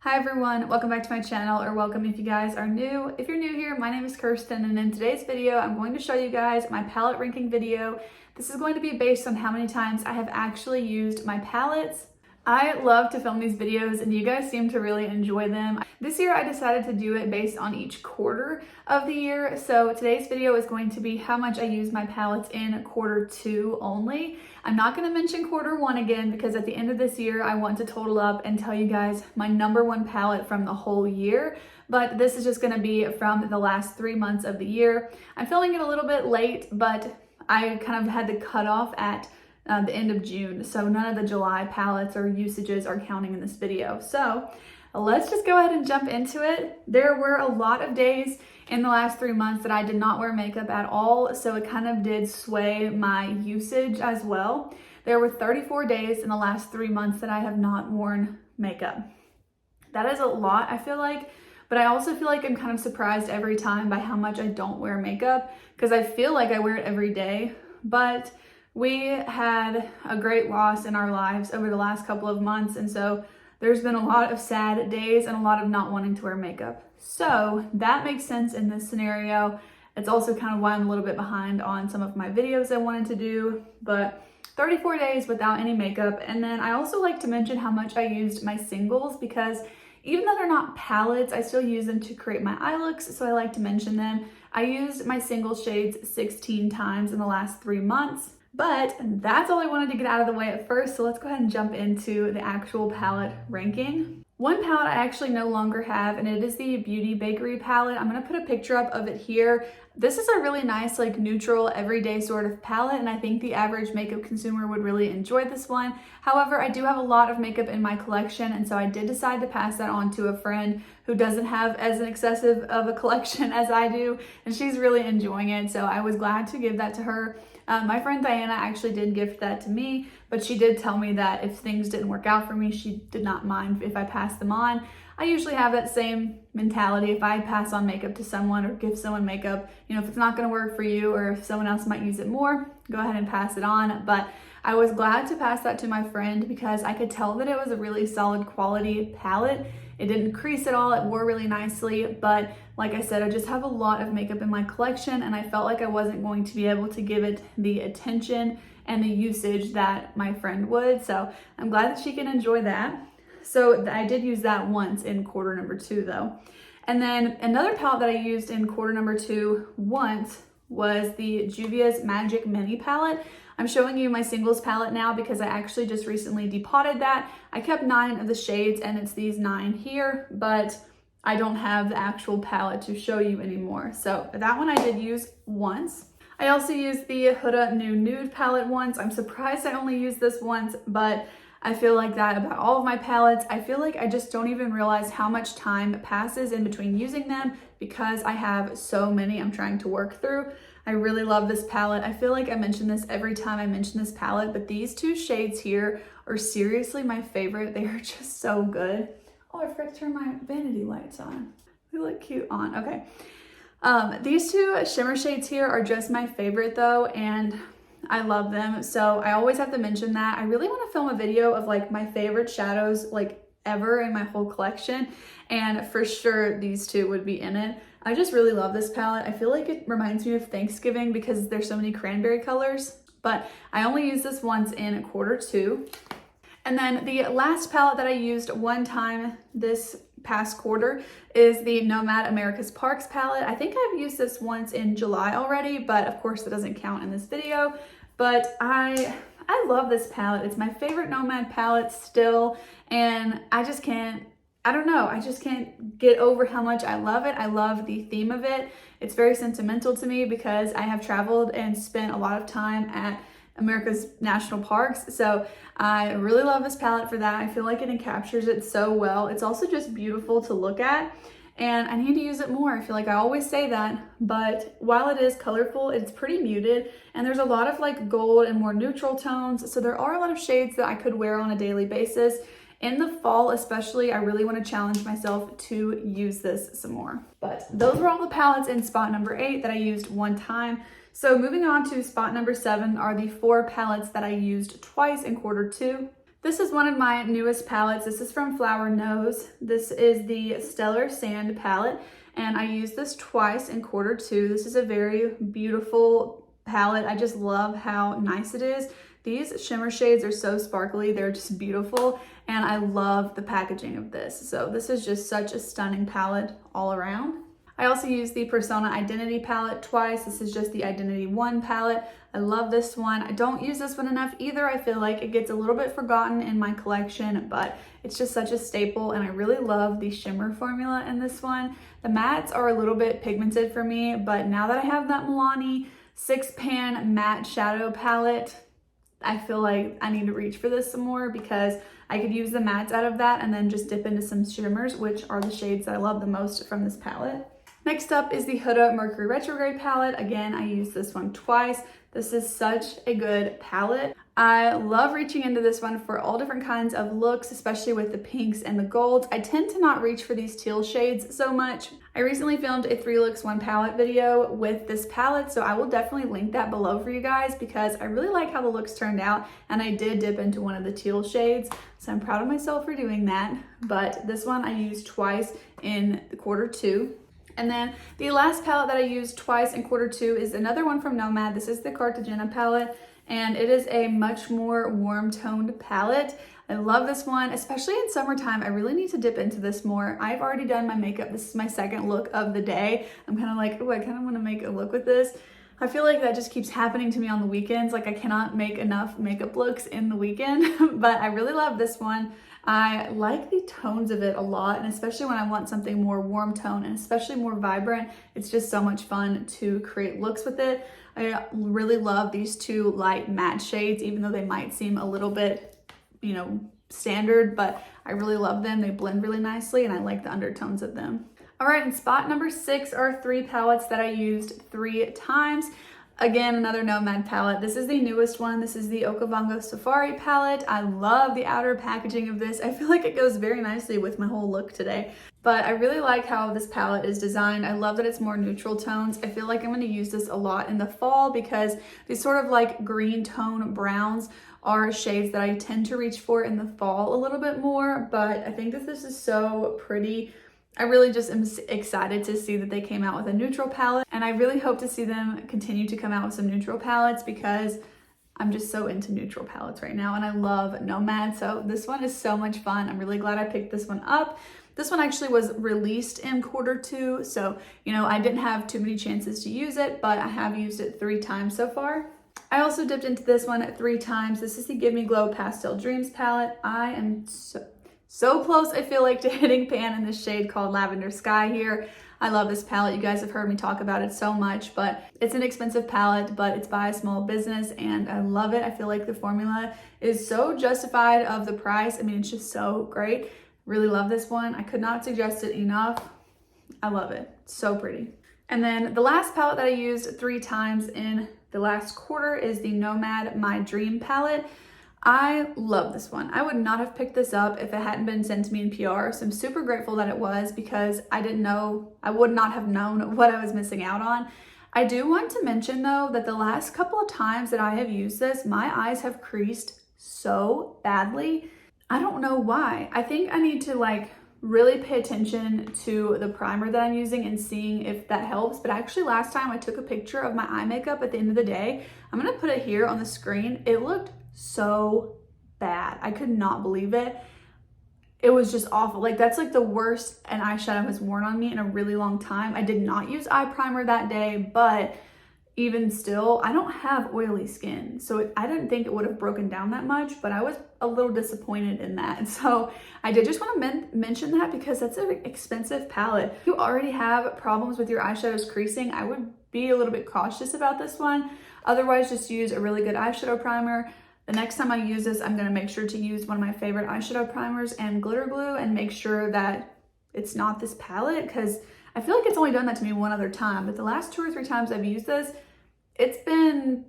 Hi everyone, welcome back to my channel, or welcome if you guys are new. If you're new here, my name is Kirsten, and in today's video, I'm going to show you guys my palette ranking video. This is going to be based on how many times I have actually used my palettes. I love to film these videos and you guys seem to really enjoy them. This year I decided to do it based on each quarter of the year. So today's video is going to be how much I use my palettes in quarter 2 only. I'm not going to mention quarter 1 again because at the end of this year I want to total up and tell you guys my #1 palette from the whole year. But this is just going to be from the last 3 months of the year. I'm filming it a little bit late, but I kind of had to cut off at the end of June, so none of the July palettes or usages are counting in this video. So let's just go ahead and jump into it. There were a lot of days in the last 3 months that I did not wear makeup at all, so it kind of did sway my usage as well. There were 34 days in the last 3 months that I have not worn makeup. That is a lot, I feel like, but I also feel like I'm kind of surprised every time by how much I don't wear makeup because I feel like I wear it every day, but we had a great loss in our lives over the last couple of months, and so there's been a lot of sad days and a lot of not wanting to wear makeup. So that makes sense in this scenario. It's also kind of why I'm a little bit behind on some of my videos I wanted to do, but 34 days without any makeup. And then I also like to mention how much I used my singles because even though they're not palettes, I still use them to create my eye looks, so I like to mention them. I used my single shades 16 times in the last 3 months. But that's all I wanted to get out of the way at first, so let's go ahead and jump into the actual palette ranking. One palette I actually no longer have, and it is the Beauty Bakery palette. I'm gonna put a picture up of it here. This is a really nice, like, neutral, everyday sort of palette, and I think the average makeup consumer would really enjoy this one. However, I do have a lot of makeup in my collection, and so I did decide to pass that on to a friend who doesn't have as an excessive of a collection as I do, and she's really enjoying it, so I was glad to give that to her. My friend Diana actually did gift that to me, but she did tell me that if things didn't work out for me, she did not mind if I passed them on. I usually have that same mentality. If I pass on makeup to someone or give someone makeup, you know, if it's not going to work for you or if someone else might use it more, go ahead and pass it on. But I was glad to pass that to my friend because I could tell that it was a really solid quality palette. It didn't crease at all, it wore really nicely, but like I said, I just have a lot of makeup in my collection and I felt like I wasn't going to be able to give it the attention and the usage that my friend would, so I'm glad that she can enjoy that. So I did use that once in quarter #2 though. And then another palette that I used in quarter #2 once was the Juvias Magic Mini palette. I'm showing you my singles palette now because I actually just recently depotted that. I kept 9 of the shades and it's these 9 here, but I don't have the actual palette to show you anymore. So that one I did use once. I also used the Huda Nude palette once. I'm surprised I only used this once, but I feel like that about all of my palettes. I feel like I just don't even realize how much time passes in between using them because I have so many I'm trying to work through. I really love this palette. I feel like I mention this every time I mention this palette, but these 2 shades here are seriously my favorite. They are just so good. Oh, I forgot to turn my vanity lights on. They look cute on, okay. These 2 shimmer shades here are just my favorite though, and I love them. So I always have to mention that. I really want to film a video of like my favorite shadows like ever in my whole collection, and for sure these 2 would be in it. I just really love this palette. I feel like it reminds me of Thanksgiving because there's so many cranberry colors, but I only used this once in quarter 2. And then the last palette that I used one time this past quarter is the Nomad America's Parks palette. I think I've used this once in July already, but of course that doesn't count in this video. But I love this palette. It's my favorite Nomad palette still, and I just can't get over how much I love it. I love the theme of it. It's very sentimental to me because I have traveled and spent a lot of time at America's national parks. So I really love this palette for that. I feel like it encaptures it so well. It's also just beautiful to look at, and I need to use it more. I feel like I always say that, but while it is colorful, it's pretty muted, and there's a lot of like gold and more neutral tones. So there are a lot of shades that I could wear on a daily basis. In the fall especially, I really want to challenge myself to use this some more. But those were all the palettes in spot #8 that I used one time. So moving on to spot #7 are the 4 palettes that I used twice in quarter 2. This is one of my newest palettes. This is from Flower Nose. This is the Stellar Sand palette, and I used this twice in Q2. This is a very beautiful palette. I just love how nice it is. These shimmer shades are so sparkly. They're just beautiful, and I love the packaging of this. So this is just such a stunning palette all around. I also used the Persona Identity palette twice. This is just the Identity 1 palette. I love this one. I don't use this one enough either. I feel like it gets a little bit forgotten in my collection, but it's just such a staple, and I really love the shimmer formula in this one. The mattes are a little bit pigmented for me, but now that I have that Milani 6-pan matte shadow palette, I feel like I need to reach for this some more because I could use the mattes out of that and then just dip into some shimmers, which are the shades that I love the most from this palette. Next up is the Huda Mercury Retrograde palette. Again, I used this one twice. This is such a good palette. I love reaching into this one for all different kinds of looks, especially with the pinks and the golds. I tend to not reach for these teal shades so much. I recently filmed a 3 looks 1 palette video with this palette, so I will definitely link that below for you guys because I really like how the looks turned out, and I did dip into one of the teal shades, so I'm proud of myself for doing that. But this one I used twice in Q2. And then the last palette that I used twice in Q2 is another one from Nomad. This is the Cartagena palette, and it is a much more warm toned palette. I love this one, especially in summertime. I really need to dip into this more. I've already done my makeup. This is my second look of the day. I'm kind of like, oh, I kind of want to make a look with this. I feel like that just keeps happening to me on the weekends. Like I cannot make enough makeup looks in the weekend, but I really love this one. I like the tones of it a lot, and especially when I want something more warm tone and especially more vibrant, it's just so much fun to create looks with it. I really love these 2 light matte shades, even though they might seem a little bit, you know, standard, but I really love them. They blend really nicely, and I like the undertones of them. All right, and spot number 6 are 3 palettes that I used 3 times. Again, another Nomad palette. This is the newest one. This is the Okavango Safari palette. I love the outer packaging of this. I feel like it goes very nicely with my whole look today. But I really like how this palette is designed. I love that it's more neutral tones. I feel like I'm going to use this a lot in the fall because these sort of like green tone browns are shades that I tend to reach for in the fall a little bit more. But I think that this is so pretty. I really just am excited to see that they came out with a neutral palette, and I really hope to see them continue to come out with some neutral palettes because I'm just so into neutral palettes right now, and I love Nomad, so this one is so much fun. I'm really glad I picked this one up. This one actually was released in Q2, so you know, I didn't have too many chances to use it, but I have used it 3 times so far. I also dipped into this one 3 times. This is the Give Me Glow Pastel Dreams palette. I am so close, I feel like, to hitting pan in this shade called Lavender Sky here. I love this palette. You guys have heard me talk about it so much, but it's an expensive palette, but it's by a small business, and I love it. I feel like the formula is so justified of the price. I mean, it's just so great. Really love this one. I could not suggest it enough. I love it. So pretty. And then the last palette that I used 3 times in the last quarter is the Nomad My Dream palette. I love this one. I would not have picked this up if it hadn't been sent to me in PR, so I'm super grateful that it was because I would not have known what I was missing out on. I do want to mention though that the last couple of times that I have used this, my eyes have creased so badly. I don't know why. I think I need to like really pay attention to the primer that I'm using and seeing if that helps. But actually last time I took a picture of my eye makeup at the end of the day. I'm gonna put it here on the screen. It looked so bad. I could not believe it. It was just awful. Like that's like the worst an eyeshadow has worn on me in a really long time. I did not use eye primer that day, but even still, I don't have oily skin. So I didn't think it would have broken down that much, but I was a little disappointed in that. And so I did just want to mention that because that's an expensive palette. If you already have problems with your eyeshadows creasing, I would be a little bit cautious about this one. Otherwise, just use a really good eyeshadow primer. The next time I use this, I'm going to make sure to use one of my favorite eyeshadow primers and glitter glue and make sure that it's not this palette because I feel like it's only done that to me one other time, but the last 2 or 3 times I've used this, it's been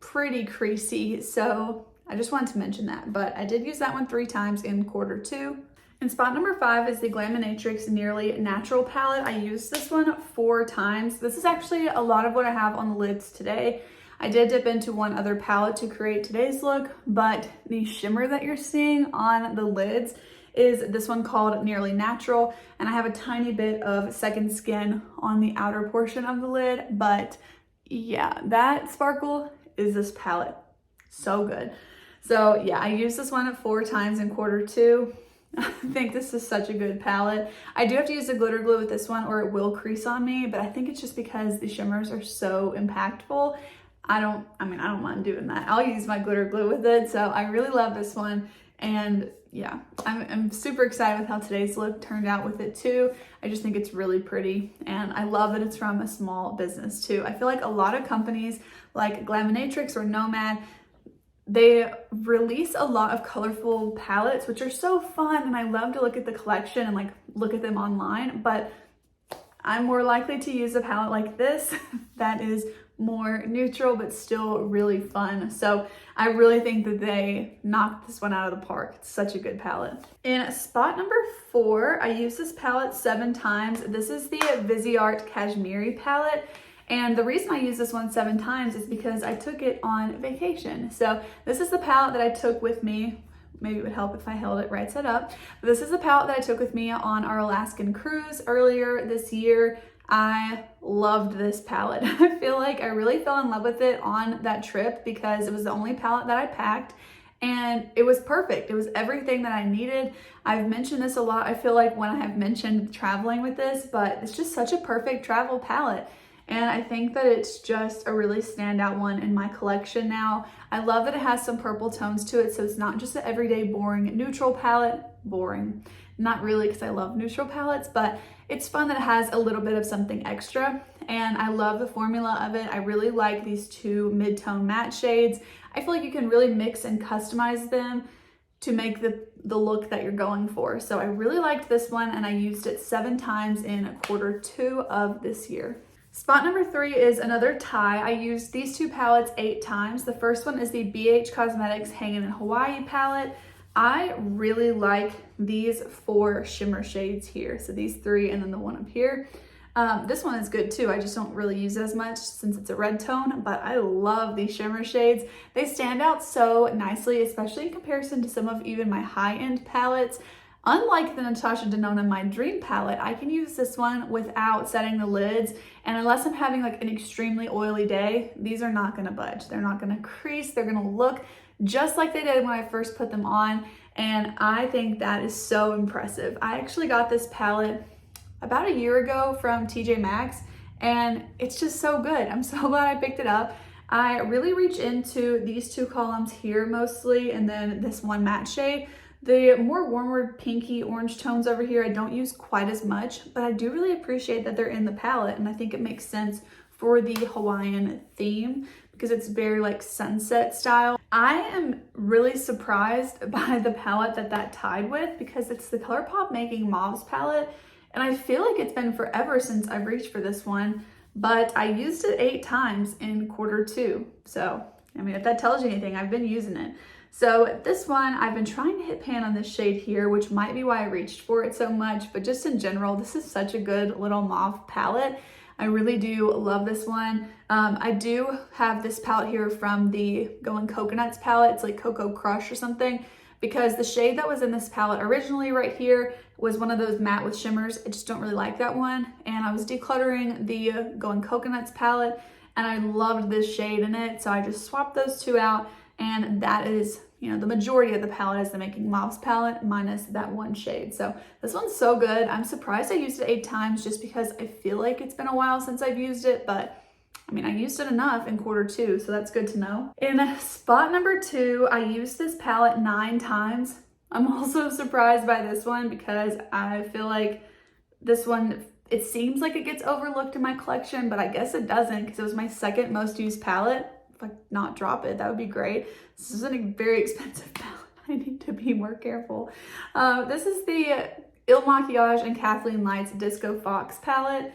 pretty creasy. So I just wanted to mention that, but I did use that one 3 times in Q2. And spot number 5 is the Glaminatrix Nearly Natural palette. I used this one 4 times. This is actually a lot of what I have on the lids today. I did dip into one other palette to create today's look, but the shimmer that you're seeing on the lids is this one called Nearly Natural, and I have a tiny bit of Second Skin on the outer portion of the lid, but yeah, that sparkle is this palette. So good. So yeah, I used this one 4 times in Q2. I think this is such a good palette. I do have to use the glitter glue with this one or it will crease on me, but I think it's just because the shimmers are so impactful. I don't mind doing that. I'll use my glitter glue with it. So I really love this one. And yeah, I'm super excited with how today's look turned out with it too. I just think it's really pretty and I love that it's from a small business too. I feel like a lot of companies like Glaminatrix or Nomad, they release a lot of colorful palettes, which are so fun. And I love to look at the collection and like look at them online, but I'm more likely to use a palette like this that is more neutral, but still really fun. So I really think that they knocked this one out of the park. It's such a good palette. In spot number 4, I used this palette 7 times. This is the Viseart Cashmere palette. And the reason I use this one 7 times is because I took it on vacation. So this is the palette that I took with me. Maybe it would help if I held it right side up. But this is the palette that I took with me on our Alaskan cruise earlier this year. I loved this palette. I feel like I really fell in love with it on that trip because it was the only palette that I packed and it was perfect. It was everything that I needed. I've mentioned this a lot, I feel like, when I have mentioned traveling with this, but it's just such a perfect travel palette. And I think that it's just a really standout one in my collection now. I love that it has some purple tones to it, so it's not just an everyday boring neutral palette. Boring. Not really, because I love neutral palettes, but it's fun that it has a little bit of something extra. And I love the formula of it. I really like these 2 mid-tone matte shades. I feel like you can really mix and customize them to make the look that you're going for. So I really liked this one and I used it 7 times in Q2 of this year. Spot number 3 is another tie. I used these 2 palettes 8 times. The first one is the BH Cosmetics Hanging in Hawaii palette. I really like these 4 shimmer shades here. So these 3 and then the one up here. This one is good too. I just don't really use it as much since it's a red tone, but I love these shimmer shades. They stand out so nicely, especially in comparison to some of even my high-end palettes. Unlike the Natasha Denona My Dream palette, I can use this one without setting the lids. And unless I'm having like an extremely oily day, these are not gonna budge. They're not gonna crease. They're gonna look just like they did when I first put them on. And I think that is so impressive. I actually got this palette about a year ago from TJ Maxx and it's just so good. I'm so glad I picked it up. I really reach into these 2 columns here mostly, and then this one matte shade. The more warmer pinky orange tones over here I don't use quite as much, but I do really appreciate that they're in the palette, and I think it makes sense for the Hawaiian theme because it's very like sunset style. I am really surprised by the palette that tied with because it's the Colourpop Making Mauves palette, and I feel like it's been forever since I've reached for this one, but I used it 8 times in Q2. So, I mean, if that tells you anything, I've been using it. So this one, I've been trying to hit pan on this shade here, which might be why I reached for it so much, but just in general, this is such a good little mauve palette. I really do love this one. I do have this palette here from the Going Coconuts palette. It's like Cocoa Crush or something, because the shade that was in this palette originally right here was one of those matte with shimmers. I just don't really like that one. And I was decluttering the Going Coconuts palette and I loved this shade in it. So I just swapped those 2 out. And that is, you know, the majority of the palette is the Making Mauves palette minus that one shade. So this one's so good. I'm surprised I used it 8 times just because I feel like it's been a while since I've used it, but I mean, I used it enough in Q2, so that's good to know. In spot number 2, I used this palette 9 times. I'm also surprised by this one because I feel like this one, it seems like it gets overlooked in my collection, but I guess it doesn't because it was my 2nd most used palette. If I not drop it, that would be great. This is a very expensive palette. I need to be more careful. This is the Il Makiage and Kathleen Lights Disco Fox palette.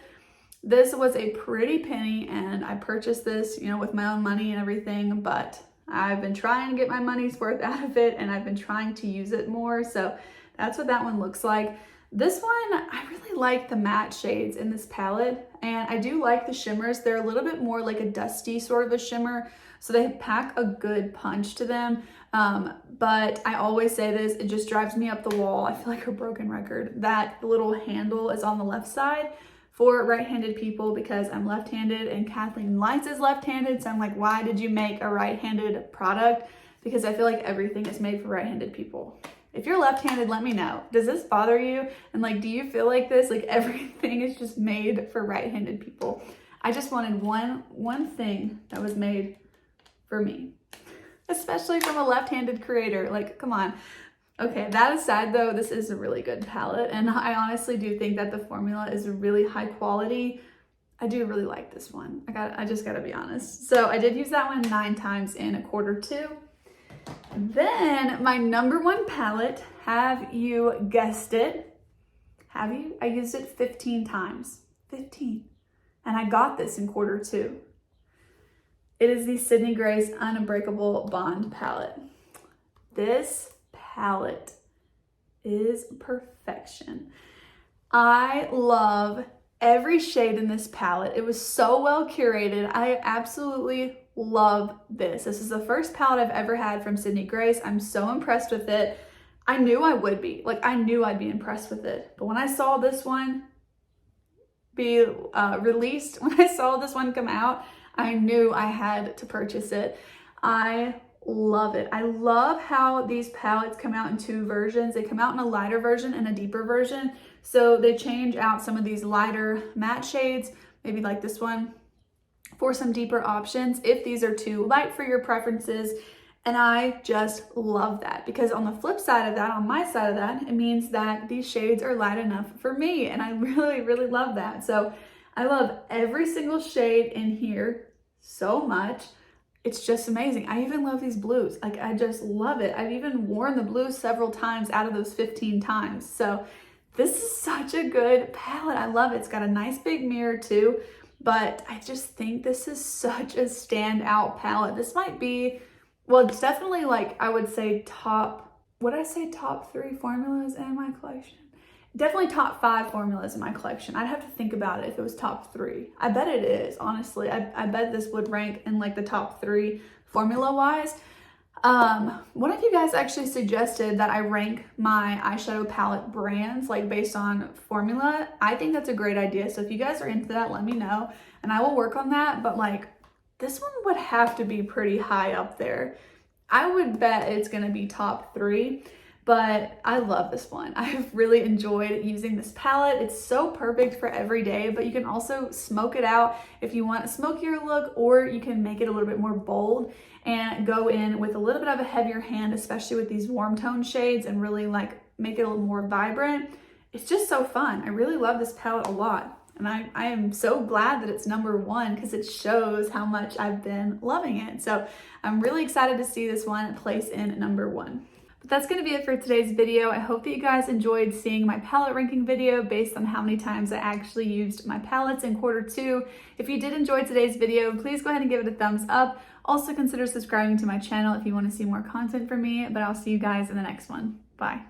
This was a pretty penny and I purchased this, you know, with my own money and everything, but I've been trying to get my money's worth out of it and I've been trying to use it more. So that's what that one looks like. This one, I really like the matte shades in this palette, and I do like the shimmers. They're a little bit more like a dusty sort of a shimmer, so they pack a good punch to them. But I always say this, it just drives me up the wall. I feel like a broken record. That little handle is on the left side for right-handed people because I'm left-handed and Kathleen Lights is left-handed. So I'm like, why did you make a right-handed product? Because I feel like everything is made for right-handed people. If you're left-handed, let me know. Does this bother you? And like, do you feel like this? Like everything is just made for right-handed people. I just wanted one thing that was made for me, especially from a left-handed creator. Like, come on. Okay, that aside though, this is a really good palette, and I honestly do think that the formula is really high quality. I do really like this one. I just gotta be honest. So I did use that one 9 times in a quarter two. Then my number one palette, have you guessed it? Have you? I used it 15 times. 15. And I got this in quarter two. It is the Sydney Grace Unbreakable Bond palette. This palette is perfection. I love every shade in this palette. It was so well curated. I absolutely love this. This is the first palette I've ever had from Sydney Grace. I'm so impressed with it. I knew I would be. Like, I knew I'd be impressed with it. But when I saw this one be released, when I saw this one come out, I knew I had to purchase it. I love it. I love how these palettes come out in 2 versions. They come out in a lighter version and a deeper version. So they change out some of these lighter matte shades, maybe like this one, for some deeper options if these are too light for your preferences. And I just love that, because on the flip side of that, on my side of that, it means that these shades are light enough for me, and I really, really love that. So I love every single shade in here so much. It's just amazing. I even love these blues. Like, I just love it. I've even worn the blues several times out of those 15 times. So this is such a good palette. I love it. It's got a nice big mirror too, but I just think this is such a standout palette. This might be, well, it's definitely like, I would say top, would I say top 3 formulas in my collection? Definitely top 5 formulas in my collection. I'd have to think about it if it was top 3. I bet it is, honestly. I bet this would rank in like the top 3 formula wise. One of you guys actually suggested that I rank my eyeshadow palette brands like based on formula. I think that's a great idea. So if you guys are into that, let me know and I will work on that. But like, this one would have to be pretty high up there. I would bet it's gonna be top 3. But I love this one. I've really enjoyed using this palette. It's so perfect for every day, but you can also smoke it out if you want a smokier look, or you can make it a little bit more bold and go in with a little bit of a heavier hand, especially with these warm tone shades, and really like make it a little more vibrant. It's just so fun. I really love this palette a lot. And I am so glad that it's number 1 because it shows how much I've been loving it. So I'm really excited to see this one place in number 1. But that's going to be it for today's video. I hope that you guys enjoyed seeing my palette ranking video based on how many times I actually used my palettes in quarter 2. If you did enjoy today's video, please go ahead and give it a thumbs up. Also consider subscribing to my channel if you want to see more content from me, but I'll see you guys in the next one. Bye.